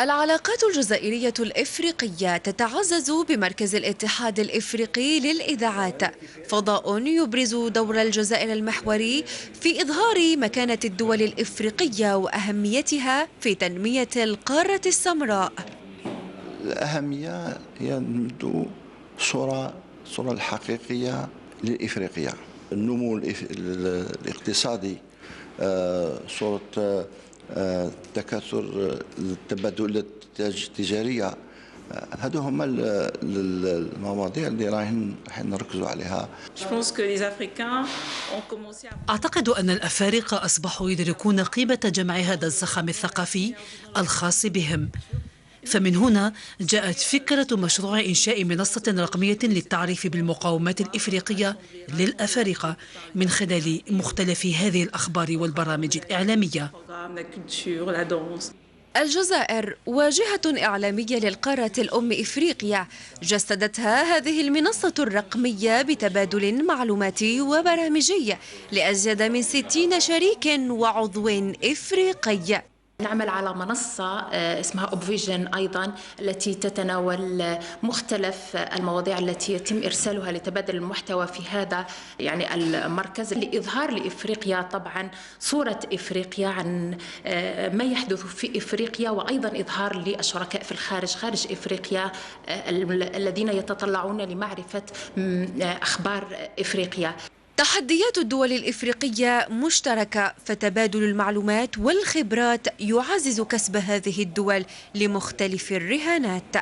العلاقات الجزائرية الإفريقية تتعزز بمركز الاتحاد الإفريقي للإذاعات، فضاء يبرز دور الجزائر المحوري في إظهار مكانة الدول الإفريقية وأهميتها في تنمية القارة السمراء. الأهمية هي نمدوا الصورة الحقيقية لإفريقيا، النمو الاقتصادي، صورة تكاثر التبادلات التجارية. هذو هما المواضيع اللي راح نركزوا عليها. أعتقد أن الأفارقة أصبحوا يدركون قيمة جمع هذا الزخم الثقافي الخاص بهم، فمن هنا جاءت فكرة مشروع إنشاء منصة رقمية للتعريف بالمقاومات الإفريقية للأفارقة من خلال مختلف هذه الأخبار والبرامج الإعلامية. الجزائر واجهة إعلامية للقارة الأم إفريقيا، جسدتها هذه المنصة الرقمية بتبادل معلوماتي وبرامجي لأزيد من 60 شريك وعضو إفريقي. نعمل على منصة اسمها أوبفيجن أيضا، التي تتناول مختلف المواضيع التي يتم إرسالها لتبادل المحتوى في هذا المركز، لإظهار لإفريقيا طبعا صورة إفريقيا عن ما يحدث في إفريقيا، وأيضا إظهار للشركاء في خارج إفريقيا الذين يتطلعون لمعرفة أخبار إفريقيا. تحديات الدول الإفريقية مشتركة، فتبادل المعلومات والخبرات يعزز كسب هذه الدول لمختلف الرهانات.